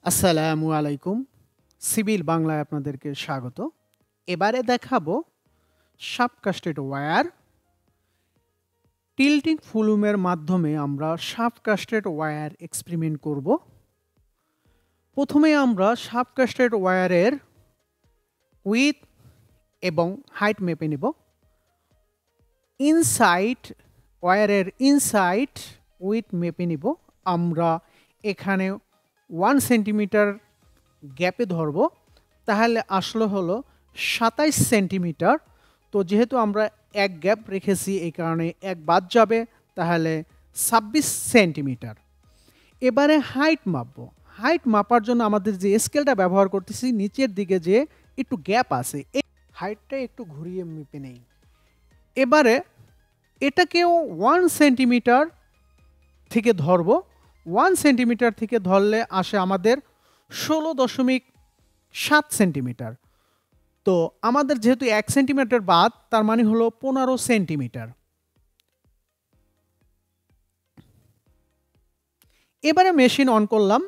আসসালামু আলাইকুম। সিভিল বাংলায় আপনাদেরকে স্বাগত। এবারে দেখাবো শাফট-কাস্টেড ওয়্যার। টিল্টিং ফুলুমের মাধ্যমে আমরা শাফট-কাস্টেড ওয়্যার এক্সপেরিমেন্ট করব। প্রথমে আমরা শাফট-কাস্টেড ওয়্যারের উইডথ এবং হাইট মেপে নেব। ওয়্যারের ইনসাইড উইডথ মেপে নিব। আমরা এখানে 1 সেন্টিমিটার গ্যাপে ধরব, তাহলে আসলে হলো 27 সেন্টিমিটার। তো যেহেতু আমরা এক গ্যাপ রেখেছি এই কারণে এক বাদ যাবে, তাহলে 26 সেন্টিমিটার। এবারে হাইট মাপবো। হাইট মাপার জন্য আমাদের যে স্কেলটা ব্যবহার করতেছি নিচের দিকে যে একটু গ্যাপ আছে, এই হাইটটা একটু ঘুরিয়ে মেপে নেই। এবারে এটাকেও 1 সেন্টিমিটার থেকে ধরবো। 1 সেন্টিমিটার থেকে ধরলে আসে আমাদের 16.7 সেন্টিমিটার। তো আমাদের যেহেতু 1 সেন্টিমিটার বাদ, তার মানে হলো 15 সেন্টিমিটার। এবারে মেশিন অন করলাম।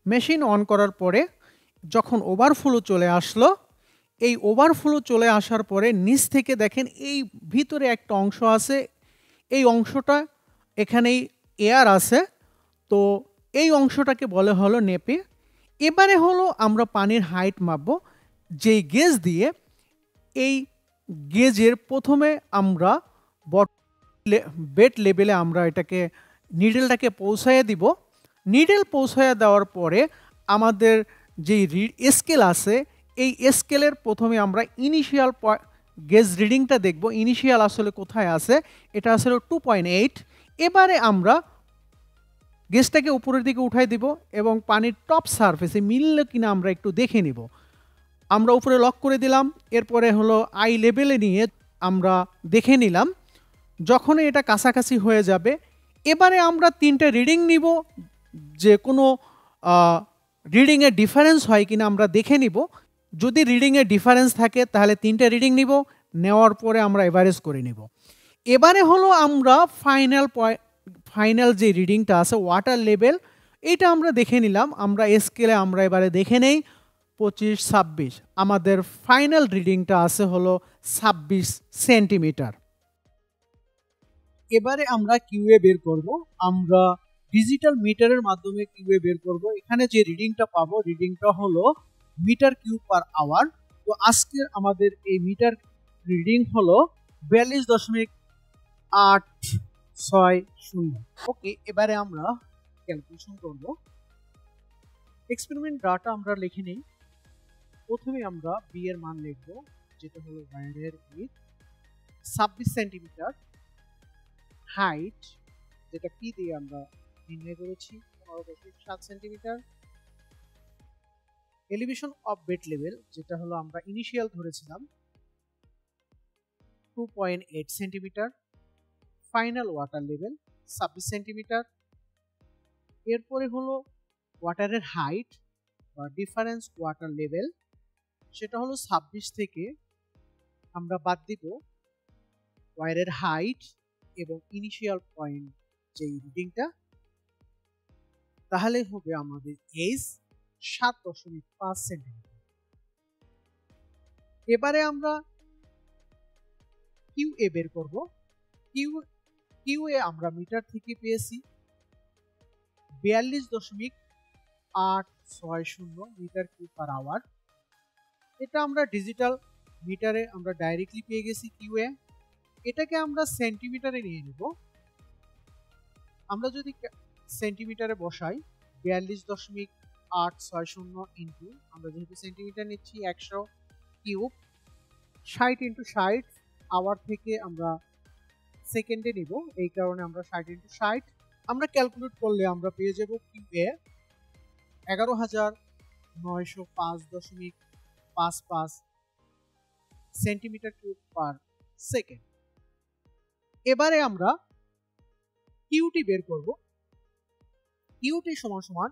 মেশিন অন করার পরে যখন ওভারফ্লো চলে আসলো, এই ওভারফ্লো চলে আসার পরে নিচ থেকে দেখেন এই ভিতরে একটা অংশ আছে, এই অংশটা এখানেই এয়ার আছে। তো এই অংশটাকে বলে হলো নেপে। এবারে হলো আমরা পানির হাইট মাপবো যেই গেজ দিয়ে। এই গেজের প্রথমে আমরা বেড লেভেলে আমরা এটাকে নিডেলটাকে পৌঁছায় দিব। নিডেল পৌঁছায় দেওয়ার পরে আমাদের যেই স্কেল আছে, এই স্কেলের প্রথমে আমরা ইনিশিয়াল গেজ রিডিংটা দেখব। ইনিশিয়াল আসলে কোথায় আছে, এটা আসলে 2.8। এবারে আমরা গেজটাকে উপরের দিকে উঠাই দিব এবং পানির টপ সারফেসে মিললে কিনা আমরা একটু দেখে নিব। আমরা উপরে লক করে দিলাম। এরপরে হলো আই লেভেলে নিয়ে আমরা দেখে নিলাম। যখনই এটা কাছাকাছি হয়ে যাবে, এবারে আমরা 3টে রিডিং নিব। যে কোনো রিডিংয়ের ডিফারেন্স হয় কিনা আমরা দেখে নিব। যদি রিডিংয়ের ডিফারেন্স থাকে তাহলে 3টে রিডিং নিব, নেওয়ার পরে আমরা এভারেজ করে নিব। এবারে হলো আমরা ফাইনাল যে রিডিংটা আছে ওয়াটার লেভেল, এটা আমরা দেখে নিলাম। আমরা স্কেলে আমরা এবারে দেখে নেই 25-26। আমাদের ফাইনাল রিডিংটা আছে হলো 26 সেন্টিমিটার। এবারে আমরা কিউএ বের করব। আমরা ডিজিটাল মিটারের মাধ্যমে কিউএ বের করব। এখানে যে রিডিংটা পাবো, রিডিংটা হলো মিটার কিউব পার আওয়ার। তো আজকে আমাদের এই মিটার রিডিং হলো 42.860। ওকে, এবারে আমরা ক্যালকুলেশন করব। এক্সপেরিমেন্ট ডাটা আমরা লিখে নেই। প্রথমে আমরা বি এর মান লিখব, যেটা হলো ওয়্যারের উইডথ 26 সেন্টিমিটার, হাইট যেটা পি দিয়ে আমরা নির্ণয় করেছি 15.7 centimetre, elevation of bed level যেটা হলো আমরা ইনিশিয়াল ধরেছিলাম 2.8 centimetre, final water level 26 centimetre. এরপরে হলো ওয়াটারের হাইট বা ডিফারেন্স ওয়াটার লেভেল, সেটা হলো 26 থেকে আমরা বাদ দিব ওয়্যারের হাইট এবং ইনিশিয়াল পয়েন্ট যেই রিডিংটা, তাহলে হবে আমাদের এইচ 7.5 সেন্টিমিটার। এবারে আমরা কিউ এ বের করব। কিউ এ আমরা মিটার থেকে পেয়েছি 42.860 মিটার কিউব পার আওয়ার। এটা আমরা ডিজিটাল মিটারে আমরা ডাইরেক্টলি পেয়ে গেছি কিউ এ। এটাকে আমরা সেন্টিমিটারে নিয়ে নেব। আমরা যদি সেন্টিমিটারে বসাই 42.860 ইন্টু, আমরা যেহেতু সেন্টিমিটার নিচ্ছি 100 কিউব, 60 ইন্টু 60 আওয়ার থেকে আমরা সেকেন্ডে নিব, এই কারণে আমরা 60 ইন্টু 60 আমরা ক্যালকুলেট করলে আমরা পেয়ে যাব কিউ এ 11,905.55 সেন্টিমিটার কিউব পার সেকেন্ড। এবারে আমরা কিউটি বের করব। কিউটি সমান সমান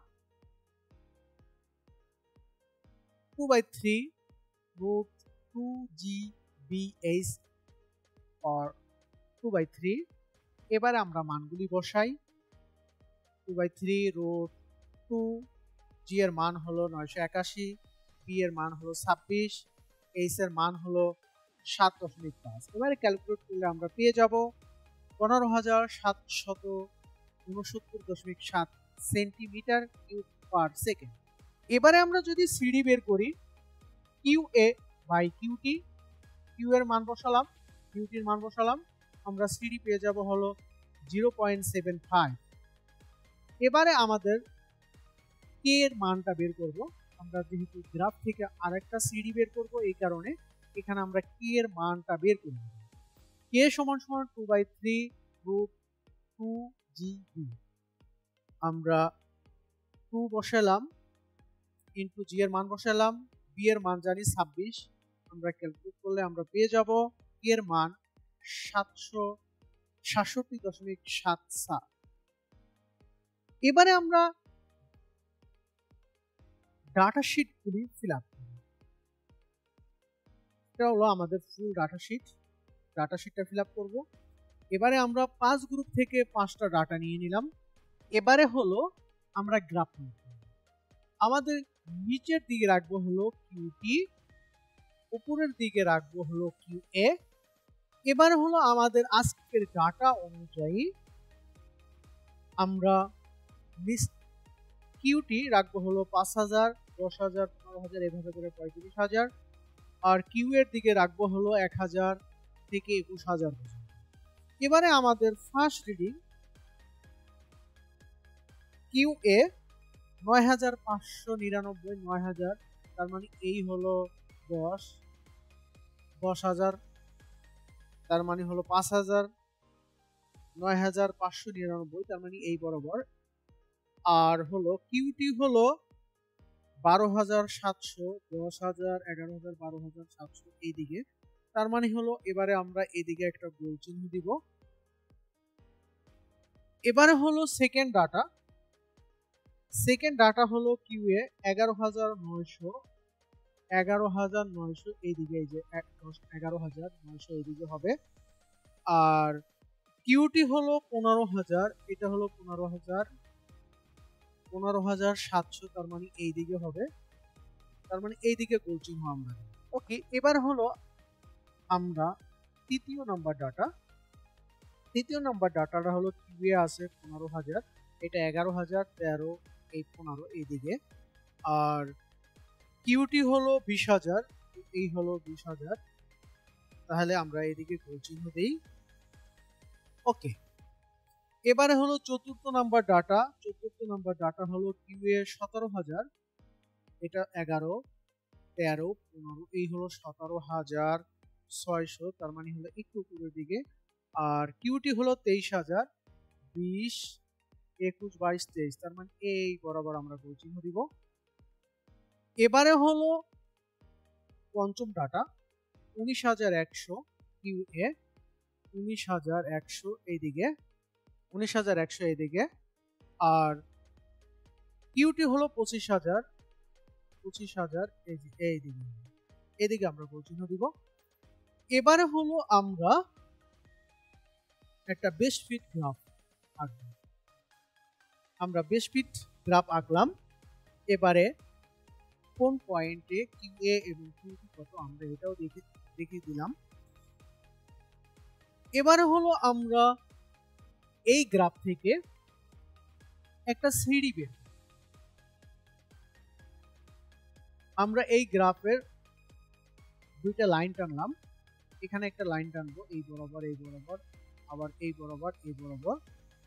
2/3 root 2GBH or 2/3। এবারে আমরা মানগুলি বসাই। 2/3√2, জি এর মান হলো 981, বি এর মান হলো 26, এইচ এর মান হলো 7.5। এবারে ক্যালকুলেট করলে আমরা পেয়ে যাব 15,769.7 সেন্টিমিটার কিউব পার সেকেন্ড। এবারে আমরা যদি সিডি বের করি, Q A by QT, Q এর মান বসালাম, কিউটির মান বসালাম, আমরা সিডি পেয়ে যাব হলো 0.75। এবারে আমাদের কে এর মানটা বের করব। আমরা যেহেতু গ্রাফ থেকে আরেকটা সিডি বের করব, এই কারণে এখানে আমরা কে এর মানটা বের করব। কে সমান সমান 2/3√2 জিবি। আমরা 2 বসালাম, ইন্টু জি এর মান বসালাম, বি এর মান জানি 26, আমরা ক্যালকুলেট করলে আমরা পেয়ে যাব কে এর মান 767.7। এবারে আমরা ডাটা শিটগুলি ফিল আপ করব। এটা হলো আমাদের ফুল ডাটা শিট। ডাটা শিটটা ফিল আপ করবো। এবারে আমরা 5 গ্রুপ থেকে 5টা ডাটা নিয়ে নিলাম। এবারে হলো আমরা গ্রাফ নিব। আমাদের নিচের দিকে রাখবো হলো কিউটি, উপরের দিকে রাখবো হলো কিউ এ। এবারে হলো আমাদের আজকের ডাটা অনুযায়ী আমরা কিউটি রাখবো হলো 5,000, 10,000, 15,000, এভাবে করে 35,000। আর কিউ এর দিকে রাখবো হলো 1,000 থেকে 21,000 পর্যন্ত। এবারে আমাদের ফার্স্ট রিডিং কিউ এ 9,599, 9,000, তার মানে এই হলো 10,000, তার মানে হলো 5,000, 9,599, তার মানে এই বরাবর। আর হলো কিউটি হলো 12,700, 10,000, 11,000, 12,700 এইদিকে, তার মানে হলো এবারে আমরা এদিকে একটা গোল চিহ্ন দিব। এবারে হলো সেকেন্ড ডাটা। সেকেন্ড ডাটা হলো কিউ এ 11,900, 11,900 এইদিকে, এই যে 11,900 এইদিকে হবে। আর কিউটি হলো 15,000, এটা হলো 15,000, 15,700, তার মানে এইদিকে হবে, তার মানে এইদিকে গোল চিহ্ন আমরা। ওকে, এবার হলো আমরা তৃতীয় নাম্বার ডাটা। তৃতীয় নাম্বার ডাটাটা হলো কিউ এ আছে 15,000, এটা 11,000, 13, এই 15 এইদিকে। আর কিউটি হলো 20,000, এই হলো 20,000, তাহলে আমরা এইদিকে গোল চিহ্ন দেই। ওকে, এবারে হলো চতুর্থ নাম্বার ডাটা। চতুর্থ নাম্বার ডাটা হলো কিউ এ 17,000, এটা 11, 13, 15, এই হলো 17,600, তার মানে হলো একটু উপরের দিকে। আর কিউটি হলো 23,000, 20, 21, 22, 23, তার মানে এই বরাবর আমরা গোল চিহ্ন দিব। এবারে হলো পঞ্চম ডাটা 19,100, কিউ এ 19,100 এইদিকে, 19,100 এইদিকে। আর কিউটি হলো 25,000, 25,000 এইদিকে, এদিকে আমরা গোল চিহ্ন দিব। এবারে হলো আমরা একটা বেস্ট ফিট গ্রাফ আঁকব। আমরা বেস্ট ফিট গ্রাফ আঁকলাম। এবারে কোন পয়েন্টে কিউ এ এবং কিউটি কত আমরা এটাও দেখিয়ে দিলাম। এবারে হলো আমরা এই গ্রাফ থেকে একটা সিডি বের, আমরা এই গ্রাফের দুইটা লাইন টানলাম। এখানে একটা লাইন টানবো, এই বরাবর, এই বরাবর, আবার এই বরাবর, এই বরাবর।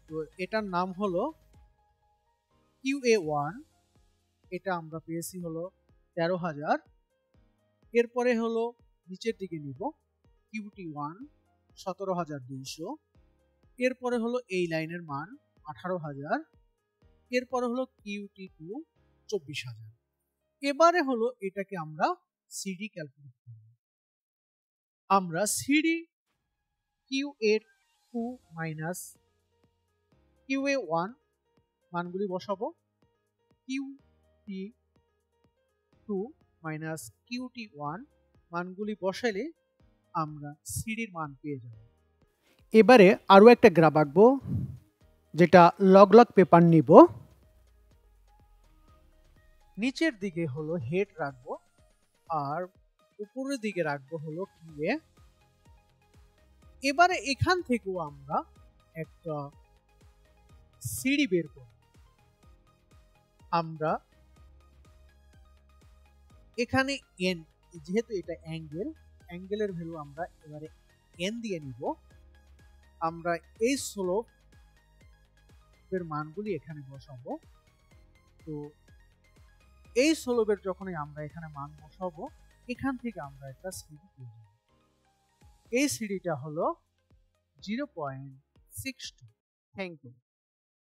তো এটার নাম হলো QA1, এটা আমরা পেয়েছি হলো 13,000। এরপরে হলো নিচের দিকে নিব QT1 17,200। এরপরে হলো এই লাইনের মান 18,000। এরপরে হলো QT2 24,000। এবারে হলো এটাকে আমরা সিডি ক্যালকুলেট করব। আমরা সিডি QA2 মাইনাস QA1 মানগুলি বসাবো। QT2 মাইনাস QT1 মানগুলি বসাইলে আমরা সিডির মান পেয়ে যাব। এবারে আরো একটা গ্রাফ আঁকবো, যেটা লগ লগ পেপার নিব, নিচের দিকে হলো হেড রাখবো আর উপরের দিকে রাখবো হলো কিয়ে। এবারে এখান থেকেও আমরা একটা সিঁড়ি বের করব। আমরা এখানে এন, যেহেতু এটা অ্যাঙ্গেলের ভ্যালু আমরা এবারে এন দিয়ে নিব। আমরা এই স্লোপের মানগুলি এখানে বসাবো। তো এই স্লোপের যখনই আমরা এখানে মান বসাবো, এখান থেকে আমরা একটা সিঁড়ি পেয়ে যাব। এই সিঁড়িটা হলো 0.62। Thank you.